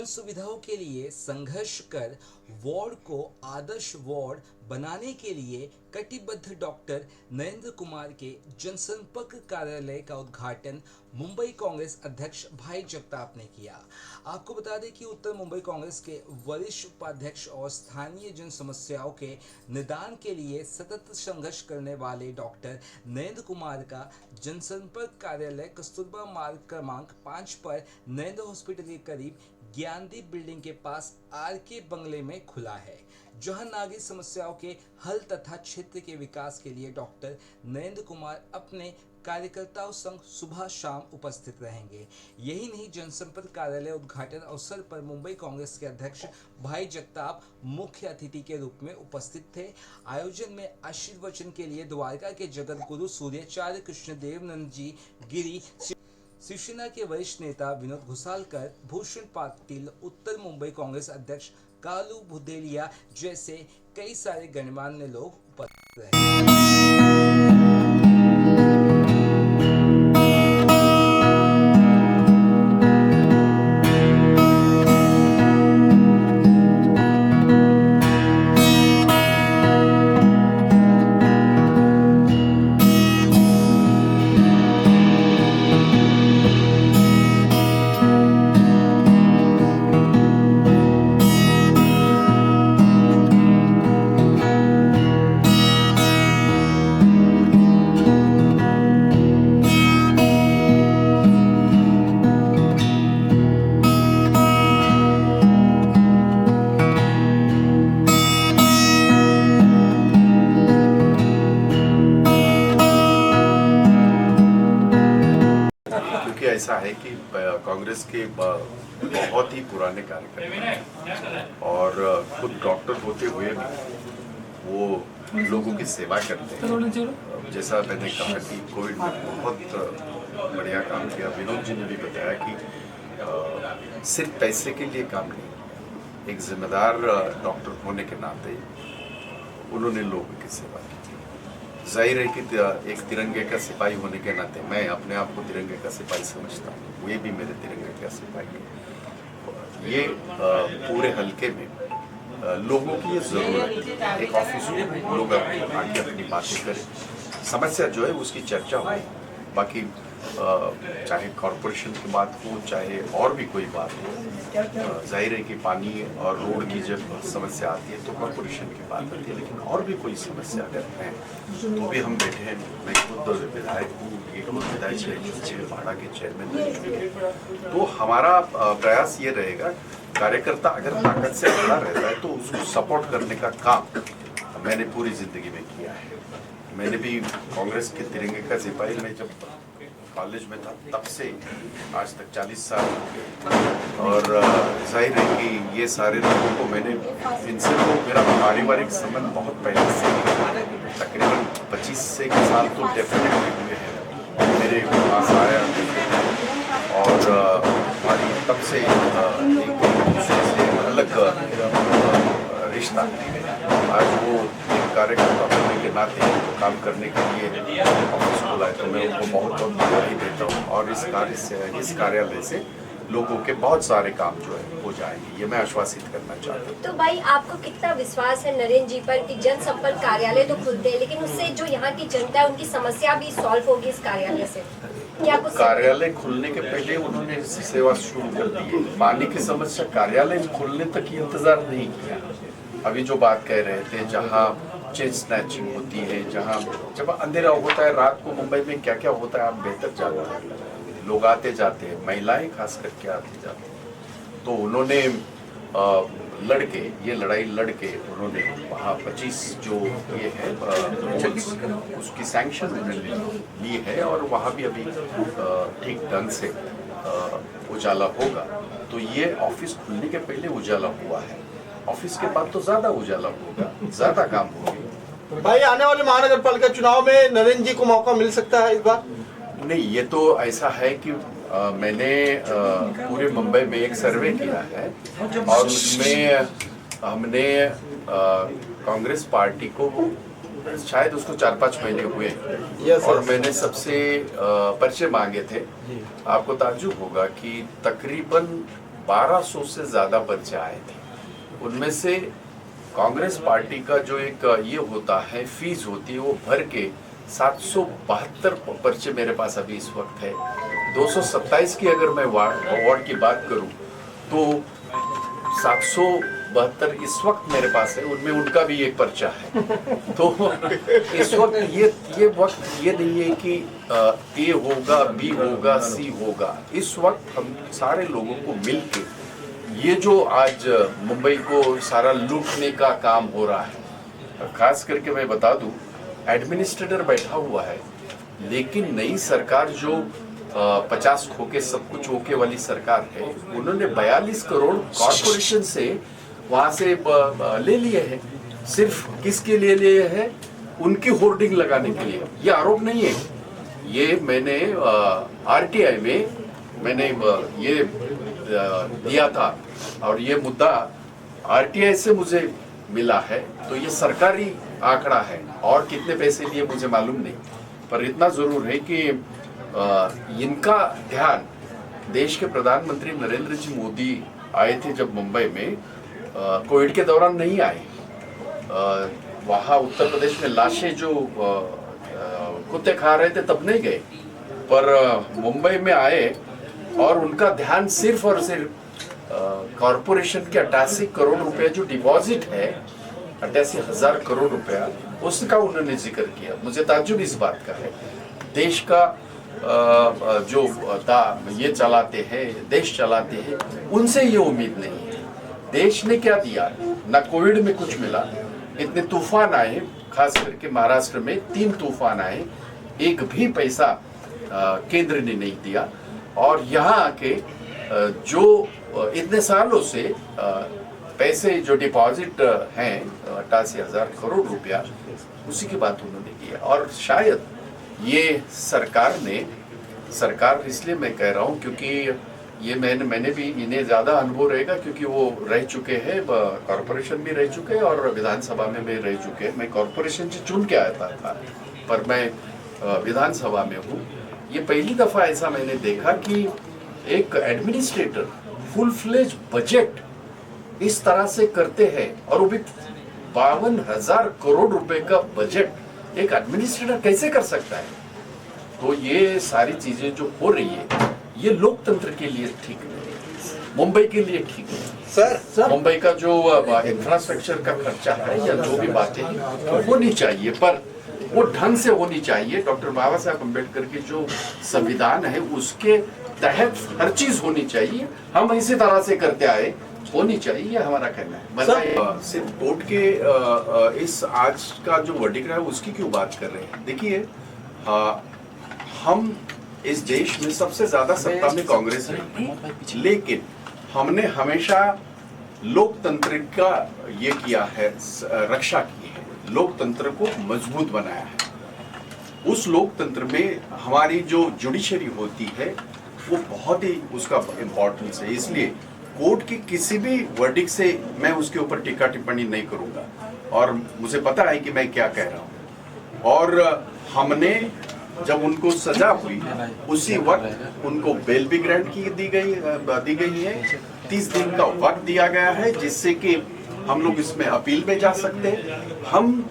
जन सुविधाओं के लिए संघर्ष कर वार्ड को आदर्श वार्ड बनाने के लिए कटिबद्ध डॉक्टर नरेंद्र कुमार के जनसंपर्क कार्यालय का उद्घाटन मुंबई कांग्रेस अध्यक्ष भाई जगताप ने किया। आपको बता दें कि उत्तर मुंबई कांग्रेस के वरिष्ठ उपाध्यक्ष और स्थानीय जन समस्याओं के निदान के लिए सतत संघर्ष करने वाले डॉक्टर नरेंद्र कुमार का जनसंपर्क कार्यालय कस्तूरबा मार्ग क्रमांक 5 पर नरेंद्र हॉस्पिटल के करीब ज्ञानदीप बिल्डिंग के पास आरके बंगले में खुला है, जहां नागरिक समस्याओं के हल तथा क्षेत्र के विकास के लिए डॉक्टर नरेंद्र कुमार अपने कार्यकर्ताओं संग सुबह शाम उपस्थित रहेंगे। यही नहीं, जनसंपर्क कार्यालय उद्घाटन अवसर पर मुंबई कांग्रेस के अध्यक्ष भाई जगताप मुख्य अतिथि के रूप में उपस्थित थे। आयोजन में आशीर्वचन के लिए द्वारका के जगत गुरु सूर्याचार्य कृष्णदेव नंद जी गिरी, शिवसेना के वरिष्ठ नेता विनोद घुसालकर, भूषण पाटिल, उत्तर मुंबई कांग्रेस अध्यक्ष कालू भुदेलिया जैसे कई सारे गणमान्य लोग उपस्थित रहे। ऐसा है कि कांग्रेस के बहुत ही पुराने कार्यकर्ता हैं और खुद डॉक्टर होते हुए भी वो लोगों की सेवा करते हैं। जैसा मैंने कहा कि कोविड में बहुत बढ़िया काम किया। विनोद जी ने भी बताया कि सिर्फ पैसे के लिए काम नहीं, एक जिम्मेदार डॉक्टर होने के नाते उन्होंने लोगों की सेवा की। जाहिर है कि एक तिरंगे का सिपाही होने के नाते मैं अपने आप को तिरंगे का सिपाही समझता हूँ, वे भी मेरे तिरंगे का सिपाही हैं। ये पूरे हल्के में लोगों की ये जरूरत है। एक ऑफिस में लोग आके अपनी बातें करें, समस्या जो है उसकी चर्चा हो। बाकी चाहे कॉरपोरेशन की बात हो, चाहे और भी कोई बात हो, जाहिर है कि पानी और रोड की जब समस्या आती है तो कॉरपोरेशन की बात आती है, लेकिन और भी कोई समस्या अगर है तो भी हम बैठे हैं। मैं खुद विधायक हूँ, एक विधायक भाड़ा के चेयरमैन रह चुके। तो हमारा प्रयास ये रहेगा, कार्यकर्ता अगर ताकत से खड़ा रहता है तो उसको सपोर्ट करने का काम मैंने पूरी जिंदगी में किया है। मैंने भी कांग्रेस के तिरंगे का सिपाही, मैं जब कॉलेज में था तब से आज तक 40 साल हो गए और जाहिर है कि ये सारे लोगों को मैंने, इनसे तो मेरा पारिवारिक संबंध बहुत पहले से तकरीबन 25 से साल तो डेफिनेटली हुए हैं। मेरे पास आया और हमारी तब से एक दूसरे से अलग रिश्ता। आज वो एक कार्यकर्ता होने के नाते काम करने के लिए ऑफिस खोला है, तो मैं उनको बहुत बहुत बधाई देता हूँ और इस कार्यालय से लोगों के बहुत सारे काम जो है हो जाएंगे, ये मैं आश्वासित करना चाहता हूँ। तो भाई, आपको कितना विश्वास है नरेंद्र जी पर कि जनसंपर्क कार्यालय तो खुलते हैं, लेकिन उससे जो यहाँ की जनता है उनकी समस्या भी सॉल्व होगी इस कार्यालय से? क्या कुछ कार्यालय खुलने के पहले उन्होंने सेवा शुरू कर दी है। पानी की समस्या कार्यालय खुलने तक इंतजार नहीं किया। अभी जो बात कह रहे थे, जहाँ चेन स्नैचिंग होती है, जहाँ जब अंधेरा होता है रात को मुंबई में क्या क्या होता है आप बेहतर जानते हैं। लोग आते जाते हैं, महिलाएं खास करके आते जाते हैं। तो उन्होंने लड़के ये लड़ाई लड़के उन्होंने वहाँ 25 जो ये है उसकी सैंक्शन उन्होंने ली है और वहाँ भी अभी ठीक ढंग से उजाला होगा। तो ये ऑफिस खुलने के पहले उजाला हुआ है, ऑफिस के बाद तो ज्यादा उजाला होगा, ज्यादा काम होगा। भाई, आने वाले महानगर पालिका चुनाव में नरेंद्र जी को मौका मिल सकता है इस बार? नहीं, ये तो ऐसा है कि मैंने पूरे मुंबई में एक सर्वे किया है और उसमें हमने कांग्रेस पार्टी को शायद उसको 4-5 महीने हुए और मैंने सबसे परिचय मांगे थे। आपको ताज्जुब होगा कि तकरीबन 1200 से ज्यादा पर्चे आए थे। उनमें से कांग्रेस पार्टी का जो एक ये होता है, फीस होती है, वो भर के 772 पर्चे मेरे पास अभी इस वक्त है। 227 की अगर मैं वार्ड की बात करूं तो 772 इस वक्त मेरे पास है, उनमें उनका भी एक पर्चा है। तो इस वक्त ये वक्त ये नहीं है कि ए होगा, बी होगा, सी होगा। इस वक्त हम सारे लोगों को मिलके ये जो आज मुंबई को सारा लूटने का काम हो रहा है, खास करके मैं बता दूं, एडमिनिस्ट्रेटर बैठा हुआ है, लेकिन नई सरकार जो 50 खोके सब कुछ ओके वाली सरकार है, उन्होंने 42 करोड़ कॉर्पोरेशन से वहां से ले लिए हैं। सिर्फ किसके लिए लिए हैं? उनकी होर्डिंग लगाने के लिए। ये आरोप नहीं है, ये मैंने आरटीआई में मैंने ये दिया था और ये मुद्दा आरटीआई से मुझे मिला है। तो ये सरकारी आंकड़ा है और कितने पैसे लिए मुझे मालूम नहीं, पर इतना जरूर है कि इनका ध्यान, देश के प्रधानमंत्री नरेंद्र जी मोदी आए थे जब मुंबई में, कोविड के दौरान नहीं आए। वहाँ उत्तर प्रदेश में लाशें जो कुत्ते खा रहे थे तब नहीं गए, पर मुंबई में आए और उनका ध्यान सिर्फ और सिर्फ कॉरपोरेशन के 88 करोड़ रुपए जो डिपॉजिट है, 88,000 करोड़ रुपया, उसका उन्होंने जिक्र किया। मुझे ताज्जुब इस बात का है, देश का जो ये चलाते हैं, देश चलाते हैं, उनसे ये उम्मीद नहीं है। देश ने क्या दिया? ना कोविड में कुछ मिला, इतने तूफान आए, खास करके महाराष्ट्र में 3 तूफान आए, एक भी पैसा केंद्र ने नहीं दिया। और यहाँ आके जो इतने सालों से पैसे जो डिपॉजिट हैं 88,000 करोड़ रुपया, उसी की बात उन्होंने की है। और शायद ये सरकार इसलिए मैं कह रहा हूँ क्योंकि ये मैंने भी इन्हें ज़्यादा अनुभव रहेगा, क्योंकि वो रह चुके हैं, कॉरपोरेशन भी रह चुके हैं और विधानसभा में भी रह चुके हैं। मैं कॉरपोरेशन से चुन के आया था, पर मैं विधानसभा में हूँ। ये पहली दफ़ा ऐसा मैंने देखा कि एक एडमिनिस्ट्रेटर फुल फ्लेज बजट इस तरह से करते हैं, और वो भी 52,000 करोड़ रुपए का बजट एक एडमिनिस्ट्रेटर कैसे कर सकता है? तो ये सारी चीजें जो हो रही है, ये लोकतंत्र के लिए ठीक नहीं, मुंबई के लिए ठीक नहीं। सर मुंबई का जो इंफ्रास्ट्रक्चर का खर्चा है या जो भी बातें तो होनी चाहिए, पर वो ढंग से होनी चाहिए। डॉक्टर बाबा साहब अम्बेडकर के जो संविधान है उसके तहत हर चीज होनी चाहिए। हम इसी तरह से करते आए, होनी चाहिए, हमारा कहना है। सिर्फ कोर्ट के इस आज का जो वर्डिक्ट है उसकी क्यों बात कर रहे हैं? देखिए, हम इस देश में सबसे ज्यादा सत्ता में कांग्रेस है, लेकिन हमने हमेशा लोकतंत्र का ये किया है, रक्षा की है, लोकतंत्र को मजबूत बनाया है। उस लोकतंत्र में हमारी जो जुडिशरी होती है वो बहुत ही उसका इम्पोर्टेंस है। इसलिए कोर्ट की किसी भी वर्डिक्ट से मैं उसके ऊपर टीका टिप्पणी नहीं करूंगा, और मुझे पता है कि मैं क्या कह रहा हूं। और हमने जब उनको सजा हुई उसी वक्त उनको बेल भी ग्रांट की दी गई है। 30 दिन का वक्त दिया गया है जिससे कि हम लोग इसमें अपील में जा सकते हैं। हम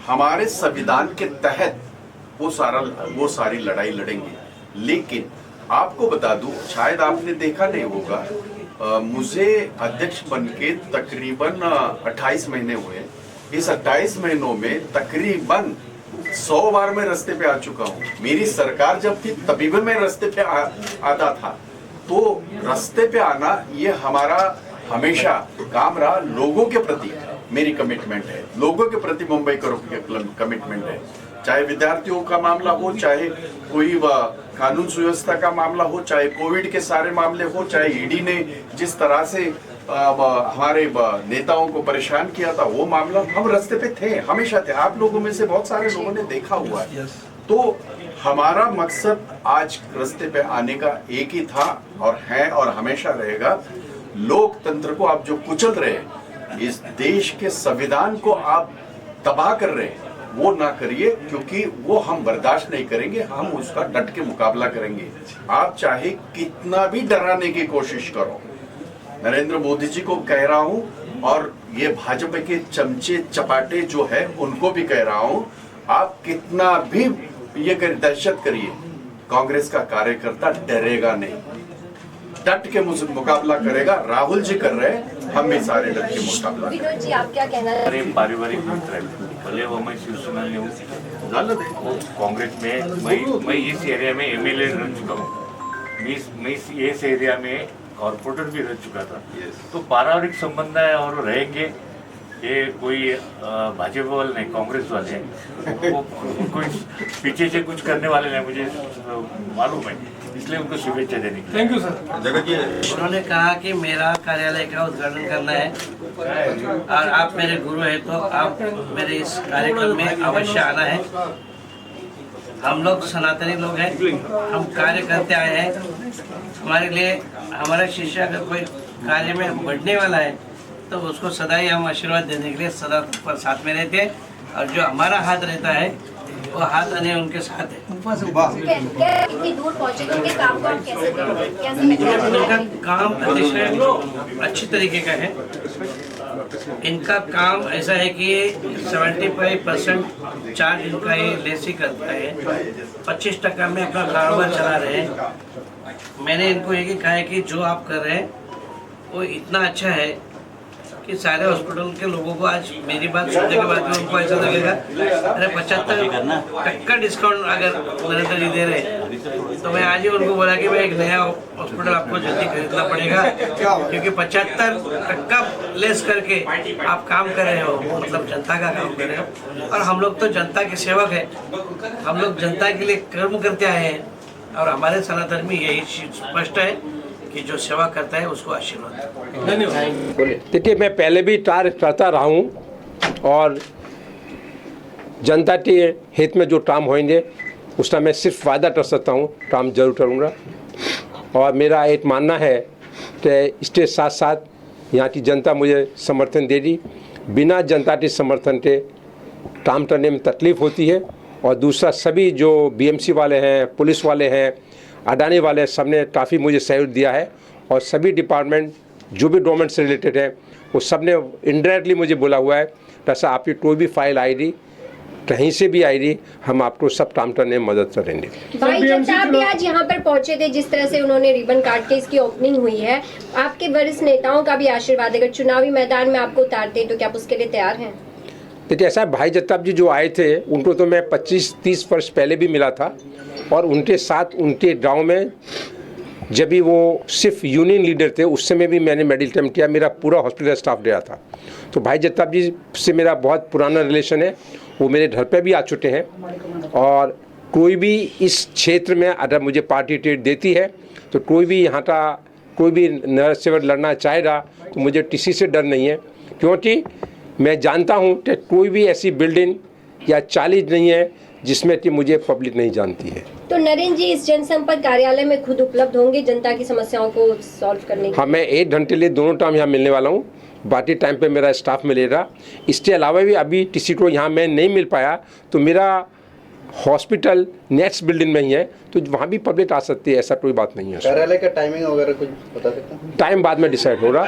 हमारे संविधान के तहत वो सारी लड़ाई लड़ेंगे। लेकिन आपको बता दूं, शायद आपने देखा नहीं होगा, मुझे अध्यक्ष बनके तकरीबन 28 महीने हुए। इस 28 महीनों में तकरीबन 100 बार मैं रास्ते पे आ चुका हूँ। मेरी सरकार जब थी तभी भी मैं रास्ते पे आता था। तो रास्ते पे आना ये हमारा हमेशा काम रहा। लोगों के प्रति मेरी कमिटमेंट है, लोगों के प्रति मुंबई का कमिटमेंट है। चाहे विद्यार्थियों का मामला हो, चाहे कोई कानून सुव्यवस्था का मामला हो, चाहे कोविड के सारे मामले हो, चाहे ईडी ने जिस तरह से हमारे नेताओं को परेशान किया था वो मामला, हम रास्ते पे थे, हमेशा थे। आप लोगों में से बहुत सारे लोगों ने देखा हुआ है। तो हमारा मकसद आज रास्ते पे आने का एक ही था और है और हमेशा रहेगा। लोकतंत्र को आप जो कुचल रहे हैं, इस देश के संविधान को आप तबाह कर रहे हैं, वो ना करिए, क्योंकि वो हम बर्दाश्त नहीं करेंगे। हम उसका डट के मुकाबला करेंगे। आप चाहे कितना भी डराने की कोशिश करो, नरेंद्र मोदी जी को कह रहा हूं और ये भाजपा के चमचे चपाटे जो है उनको भी कह रहा हूं, आप कितना भी ये दहशत करिए, कांग्रेस का कार्यकर्ता डरेगा नहीं, डट के मुकाबला करेगा। राहुल जी कर रहे हैं, हम भी सारे डट के मुकाबला करेंगे। विनोद जी, आप क्या कहना है? अरे पारिवारिक मित्र है, भले वो मैं शिवसेना में हूँ, कांग्रेस में मैं इस एरिया में एमएलए रह चुका हूँ, मैं इस एरिया में कॉर्पोरेटर भी रह चुका था। तो पारिवारिक संबंध है और रहेंगे। ये कोई भाजपा वाले नहीं, कांग्रेस वाले हैं, वो कोई पीछे से कुछ करने वाले नहीं, मुझे मालूम है, इसलिए उनको शुभेच्छा देने की। Thank you sir. उन्होंने कहा कि मेरा कार्यालय का उद्घाटन करना है और आप मेरे गुरु हैं तो आप मेरे इस कार्यक्रम में अवश्य आना है। हम लोग सनातनी लोग हैं, हम कार्य करते आए हैं। हमारे लिए हमारा शिष्य अगर कोई कार्य में बढ़ने वाला है तो उसको सदा ही हम आशीर्वाद देने के लिए सदा पर साथ में रहते हैं, और जो हमारा हाथ रहता है वो हाथ आने उनके साथ है। इतनी दूर पहुंचे तो उनके काम को आप कैसे देखते इनका काम अतिशय अच्छी तरीके का है। इनका काम ऐसा है कि 75% चार्ज इनका ये लेसी करता है, 25% में अपना कारोबार चला रहे हैं। मैंने इनको ये कहा है कि जो आप कर रहे हैं वो इतना अच्छा है कि सारे हॉस्पिटल के लोगों को आज मेरी बात सुनने के बाद में उनको ऐसा लगेगा अरे 75% डिस्काउंट अगर नरेंद्र जी दे रहे हैं, तो मैं आज ही उनको बोला कि मैं एक नया हॉस्पिटल आपको जल्दी खरीदना पड़ेगा, क्योंकि 75% लेस करके आप काम कर रहे हो, मतलब जनता का काम कर रहे हो। और हम लोग तो जनता के सेवक है, हम लोग जनता के लिए कर्म करते आए हैं, और हमारे सनातन में यही स्पष्ट है कि जो सेवा करता है उसको आशीर्वाद। धन्यवाद। देखिए, मैं पहले भी कार्य करता रहा हूँ और जनता के हित में जो काम होंगे उसका मैं सिर्फ वादा कर सकता हूँ, काम जरूर करूँगा। और मेरा एक मानना है कि इसके साथ साथ यहाँ की जनता मुझे समर्थन देगी। बिना जनता के समर्थन के काम करने में तकलीफ़ होती है। और दूसरा, सभी जो बीएमसी वाले हैं, पुलिस वाले हैं, अडानी वाले, सबने काफ़ी मुझे सहयोग दिया है। और सभी डिपार्टमेंट जो भी गवर्नमेंट से रिलेटेड है वो सब ने इनडायरेक्टली मुझे बोला हुआ है, जैसा आपकी कोई भी फाइल आएगी, कहीं से भी आएगी, हम आपको सब काम करने में मदद करेंगे। भाई जगताप भी आज यहाँ पर पहुंचे थे, जिस तरह से उन्होंने रिबन काट के इसकी ओपनिंग हुई है, आपके वरिष्ठ नेताओं का भी आशीर्वाद, अगर चुनावी मैदान में आपको उतारते तो क्या आप उसके लिए तैयार हैं? देखिए, ऐसा भाई जगताप जी जो आए थे उनको तो मैं 25-30 वर्ष पहले भी मिला था, और उनके साथ उनके गांव में जब भी वो सिर्फ यूनियन लीडर थे उस समय भी मैंने मेडिकल कैंप किया, मेरा पूरा हॉस्पिटल स्टाफ गया था। तो भाई जगताप जी से मेरा बहुत पुराना रिलेशन है, वो मेरे घर पे भी आ चुके हैं। और कोई भी इस क्षेत्र में अगर मुझे पार्टी टिकट देती है तो कोई भी यहाँ का कोई भी नरसेवर लड़ना चाहेगा तो मुझे किसी से डर नहीं है, क्योंकि मैं जानता हूँ कि कोई भी ऐसी बिल्डिंग या चालीस नहीं है जिसमें कि मुझे पब्लिक नहीं जानती है। तो नरेंद्र जी इस जनसंपर्क कार्यालय में खुद उपलब्ध होंगे जनता की समस्याओं को सॉल्व करने के? हाँ, मैं 1 घंटे लिए दोनों टाइम यहाँ मिलने वाला हूँ, बाकी टाइम पे मेरा स्टाफ मिलेगा। इसके अलावा भी अभी किसी को यहाँ मैं नहीं मिल पाया तो मेरा हॉस्पिटल नेक्स्ट बिल्डिंग में ही है, तो वहाँ भी पब्लिक आ सकती है, ऐसा कोई बात नहीं है। कार्यालय का टाइमिंग वगैरह कुछ बता सकते हैं? टाइम बाद में डिसाइड होगा।